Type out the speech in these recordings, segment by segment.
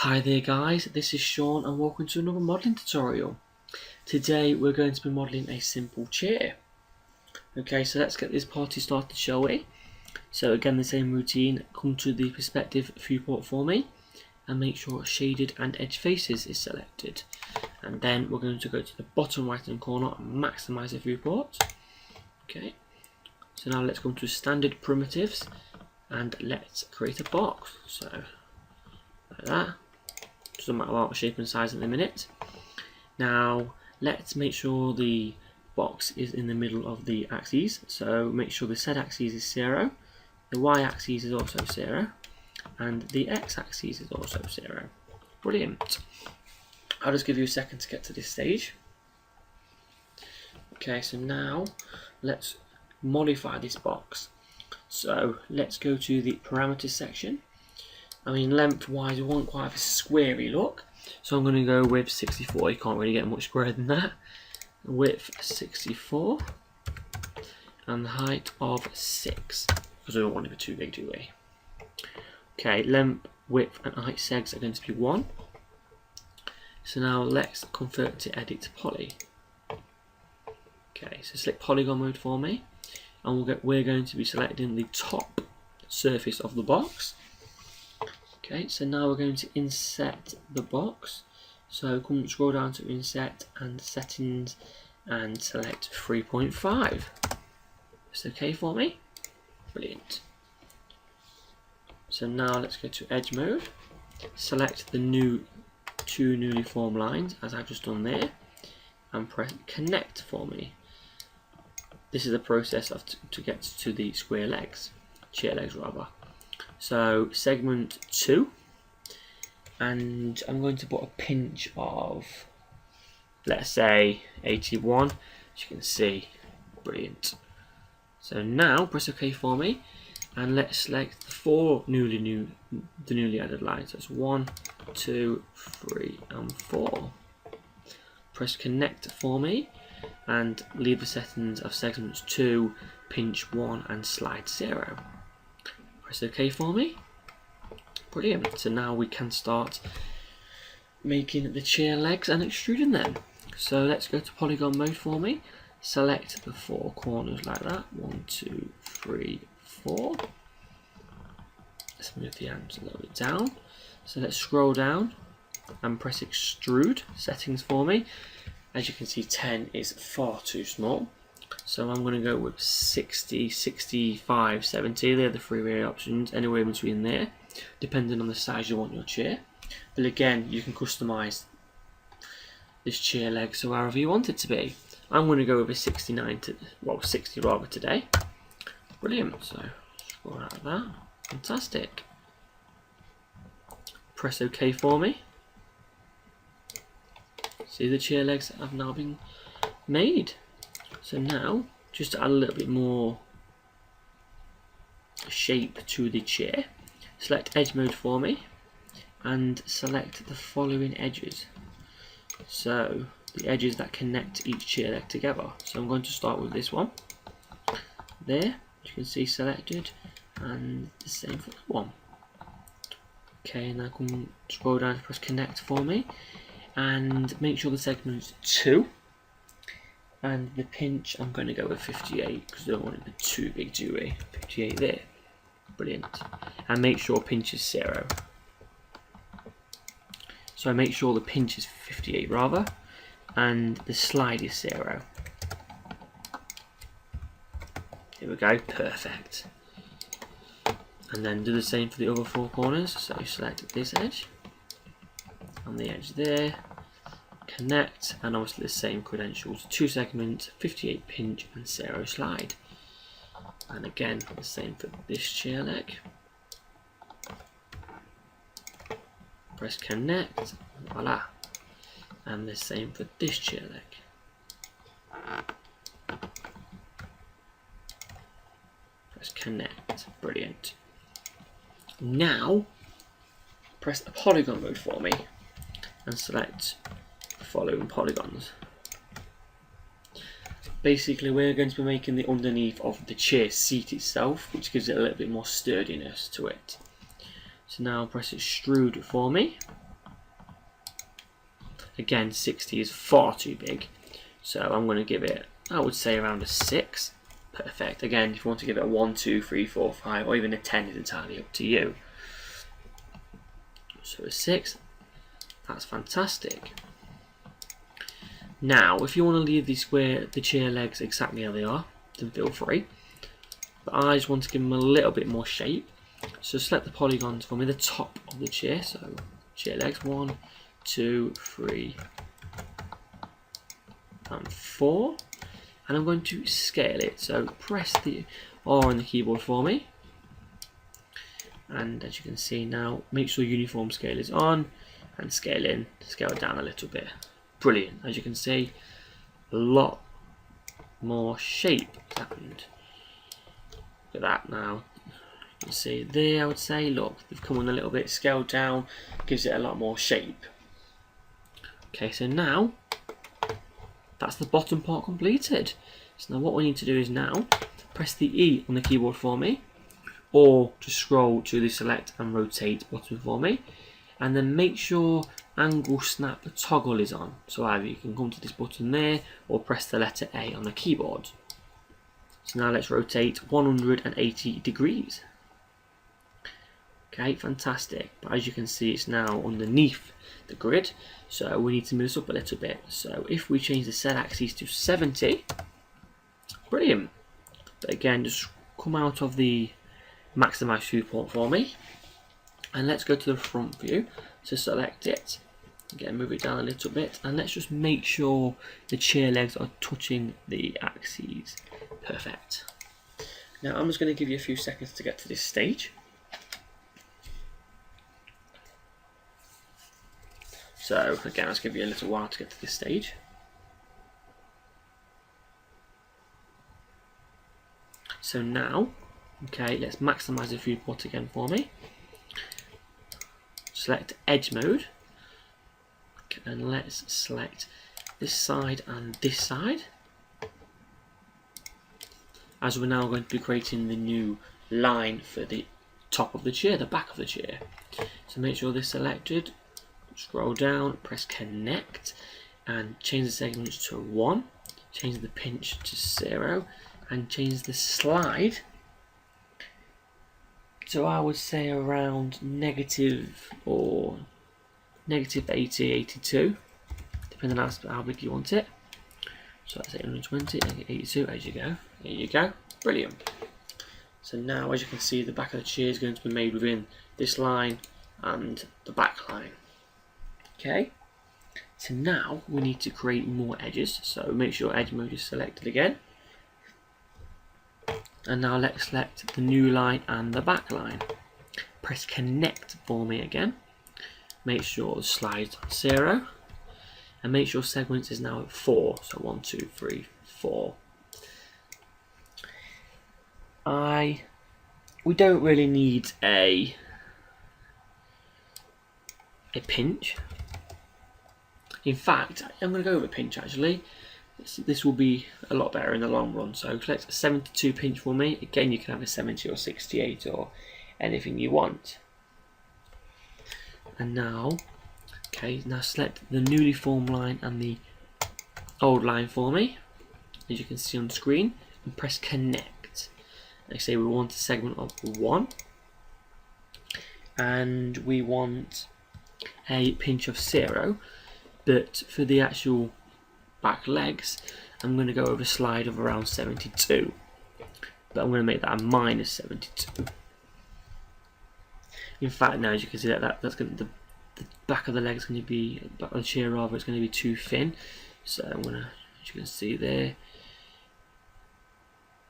Hi there guys, this is Sean and welcome to another modelling tutorial. Today we're going to be modelling a simple chair. Okay, so let's get this party started, shall we? So again, the same routine, come to the perspective viewport for me and make sure shaded and edge faces is selected. And then we're going to go to the bottom right hand corner and maximise the viewport. Okay, so now let's come to standard primitives and let's create a box. So like that. Doesn't matter about shape and size at the minute. Now let's make sure the box is in the middle of the axes. So make sure the Z axis is 0, the Y axis is also 0, and the X axis is also 0. Brilliant. I'll just give you a second to get to this stage. Okay, so now let's modify this box. So let's go to the parameters section. I mean, length-wise, we want quite a squarey look, so I'm going to go with 64. You can't really get much squarer than that. Width 64, and the height of 6, because we don't want it to be too big, do we? Okay, length, width, and height segs are going to be 1. So now let's convert to edit to poly. Okay, so select polygon mode for me, and we're going to be selecting the top surface of the box. Okay, so now we're going to inset the box. So come scroll down to inset and settings and select 3.5. It's okay for me? Brilliant. So now let's go to edge mode. Select the two newly formed lines as I've just done there and press connect for me. This is the process of to get to the square legs, chair legs rather. So segment 2, and I'm going to put a pinch of, let's say, 81, as you can see. Brilliant. So now press OK for me, and let's select the newly added lines. So it's 1, 2, 3, and 4. Press connect for me, and leave the settings of segments 2, pinch 1, and slide 0. Press OK for me. Brilliant. So now we can start making the chair legs and extruding them. So let's go to polygon mode for me. Select the 4 corners like that. 1, 2, 3, 4. Let's move the arms a little bit down. So let's scroll down and press extrude settings for me. As you can see, 10 is far too small. So I'm going to go with 60, 65, 70. They're the three way options, anywhere in between there, depending on the size you want your chair. But again, you can customize this chair leg so however you want it to be. I'm going to go with a 60 rather today. Brilliant. So scroll out of that. Fantastic. Press OK for me. See, the chair legs have now been made. So now, just to add a little bit more shape to the chair, select edge mode for me and select the following edges. So the edges that connect each chair leg together. So I'm going to start with this one. There, you can see selected, and the same for that one. Okay, now come scroll down to press connect for me and make sure the segment's 2. And the pinch, I'm going to go with 58 because I don't want it to be too big, do we? 58 there. Brilliant. And make sure pinch is 0. So I make sure the pinch is 58 rather, and the slide is 0. Here we go, perfect. And then do the same for the other 4 corners. So select this edge, and the edge there. Connect, and obviously the same credentials, 2 segments, 58 pinch and 0 slide. And again the same for this chair leg. Press connect, voila. And the same for this chair leg. Press connect, brilliant. Now press the polygon mode for me and select following polygons. Basically, we're going to be making the underneath of the chair seat itself, which gives it a little bit more sturdiness to it. So now press extrude for me, again 60 is far too big, so I'm going to give it, I would say, around a 6. Perfect. Again, if you want to give it a 1, 2, 3, 4, 5, or even a 10 is entirely up to you. So a 6, that's fantastic. Now, if you want to leave the chair legs exactly how they are, then feel free. But I just want to give them a little bit more shape. So select the polygons for me, the top of the chair. So chair legs 1, 2, 3, and 4. And I'm going to scale it. So press the R on the keyboard for me. And as you can see now, make sure uniform scale is on, and scale in, scale down a little bit. Brilliant. As you can see, a lot more shape happened. Look at that now. You can see there, I would say, look, they've come on a little bit, scaled down, gives it a lot more shape. Okay, so now, that's the bottom part completed. So now what we need to do is now, press the E on the keyboard for me, or just scroll to the select and rotate button for me, and then make sure angle snap toggle is on. So either you can come to this button there, or press the letter A on the keyboard. So now let's rotate 180 degrees. Okay, fantastic. But as you can see, it's now underneath the grid, so we need to move this up a little bit. So if we change the Z axis to 70, brilliant. But again, just come out of the maximize viewport for me, and let's go to the front view. So select it, again move it down a little bit, and let's just make sure the chair legs are touching the axes. Perfect. Now I'm just going to give you a few seconds to get to this stage. So again, let's give you a little while to get to this stage. So now, okay, let's maximize the viewport again for me. Select edge mode, and let's select this side and this side, as we're now going to be creating the new line for the top of the chair, the back of the chair. So make sure this is selected, scroll down, press connect, and change the segments to 1, change the pinch to 0, and change the slide, so I would say around negative or negative 80, 82, depending on how big you want it. So that's 820, 82, as you go. There you go. Brilliant. So now, as you can see, the back of the chair is going to be made within this line and the back line. Okay. So now we need to create more edges. So make sure edge mode is selected again. And now let's select the new line and the back line. Press connect for me again. Make sure the slide's on 0. And make sure segments is now at 4. So 1, 2, 3, 4. We don't really need a pinch. In fact, I'm going to go with a pinch actually. This will be a lot better in the long run. So select a 72 pinch for me. Again, you can have a 70 or 68 or anything you want. And now, okay, now select the newly formed line and the old line for me, as you can see on the screen, and press connect. Like say we want a segment of 1, and we want a pinch of 0, but for the actual back legs, I'm going to go over a slide of around 72, but I'm going to make that a minus 72. In fact, now as you can see, that's going to, the back of the leg is going to be, back of the chair rather, it's going to be too thin. So I'm going to, as you can see there,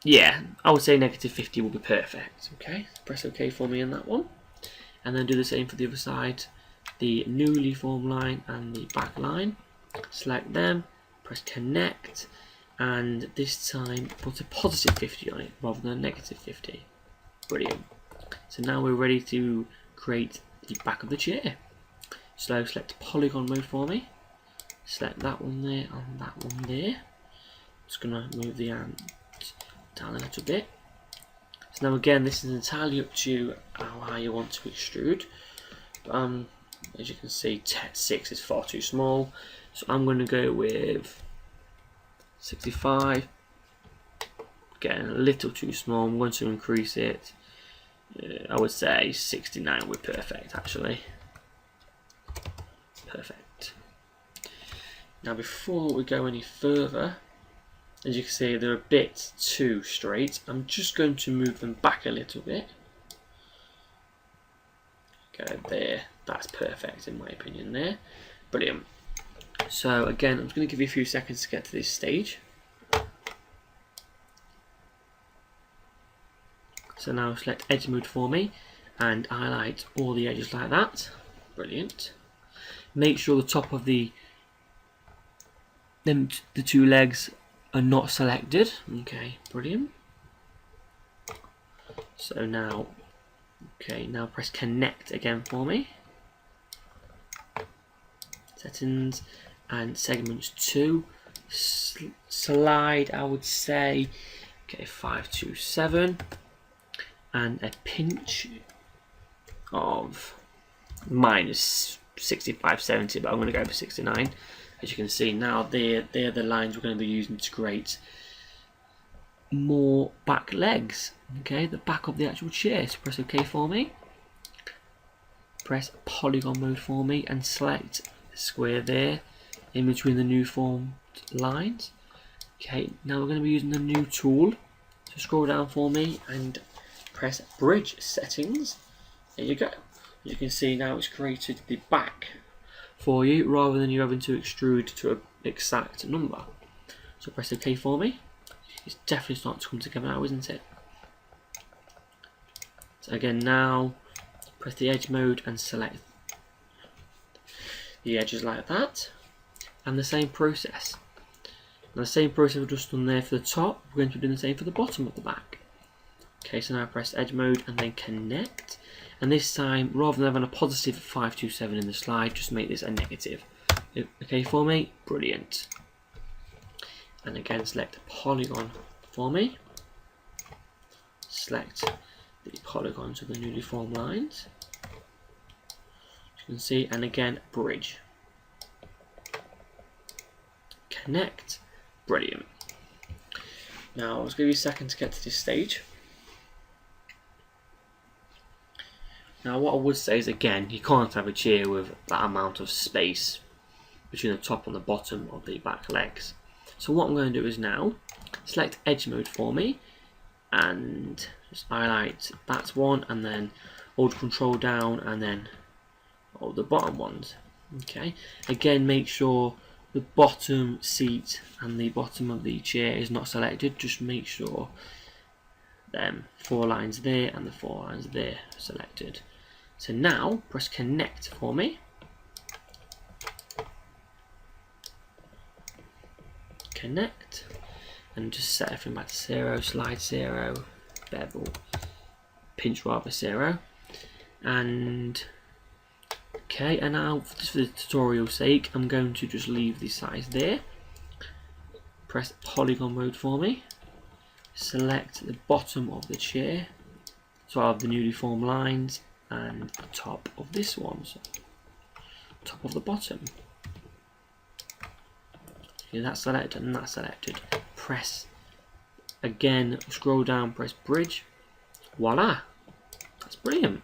yeah, I would say negative 50 will be perfect. Okay, press OK for me on that one, and then do the same for the other side, the newly formed line and the back line. Select them. Press connect, and this time put a positive 50 on it rather than a negative 50. Brilliant. So now we're ready to create the back of the chair. So select polygon mode for me. Select that one there and that one there. Just gonna move the ant down a little bit. So now again, this is entirely up to how high you want to extrude. But I'm As you can see, 6 is far too small, so I'm going to go with 65. Getting a little too small. I'm going to increase it. I would say 69 would be perfect, actually. Perfect. Now, before we go any further, as you can see, they're a bit too straight. I'm just going to move them back a little bit. Go there. That's perfect in my opinion there. Brilliant. So again, I'm just going to give you a few seconds to get to this stage. So now select edge mode for me and highlight all the edges like that. Brilliant. Make sure the top of the two legs are not selected. Okay, brilliant. So now, okay, now press connect again for me. Settings and segments 2. Slide, I would say, okay, 527. And a pinch of minus 65, 70, but I'm going to go for 69. As you can see now, they're the lines we're going to be using to create more back legs. Okay, the back of the actual chair. So press OK for me. Press polygon mode for me and select the square there in between the new formed lines. Okay, now we're going to be using the new tool. So scroll down for me and press bridge settings. There you go. You can see now it's created the back for you rather than you having to extrude to an exact number. So press OK for me. It's definitely starting to come together now, isn't it? So again, now press the edge mode and select the edges like that, and the same process. And the same process we've just done there for the top, we're going to be doing the same for the bottom of the back. Okay, so now press edge mode and then connect. And this time, rather than having a positive 527 in the slide, just make this a negative. Okay for me? Brilliant. And again, select polygon for me. Select the polygons of the newly formed lines. As you can see, and again, bridge. Connect. Brilliant. Now, I'll just give you a second to get to this stage. Now what I would say is, again, you can't have a chair with that amount of space between the top and the bottom of the back legs. So what I'm going to do is now select edge mode for me and just highlight that one and then hold control down and then hold the bottom ones. Okay, again make sure the bottom seat and the bottom of the chair is not selected. Just make sure them 4 lines there and the 4 lines there are selected. So now press connect for me. Connect and just set everything back to 0, slide 0, bevel, pinch rather 0. And okay, and now just for the tutorial's sake, I'm going to just leave the size there. Press polygon mode for me. Select the bottom of the chair, so I have the newly formed lines, and the top of this one, so top of the bottom. Okay, that's selected and that's selected. Press again, scroll down, press bridge. Voila, that's brilliant.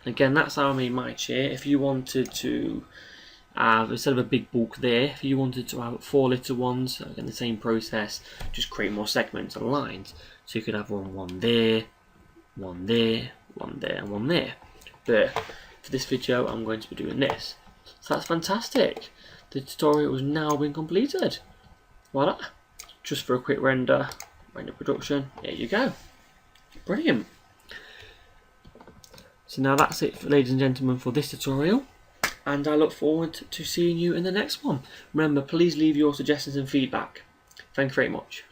And again, that's how I made my chair. If you wanted to have, instead of a big bulk there, if you wanted to have 4 little ones, again the same process, just create more segments and lines. So you could have one there, one there, one there, and one there. But for this video, I'm going to be doing this. So that's fantastic. The tutorial has now been completed. Voila. Just for a quick render production. There you go. Brilliant. So now that's it, ladies and gentlemen, for this tutorial. And I look forward to seeing you in the next one. Remember, please leave your suggestions and feedback. Thank you very much.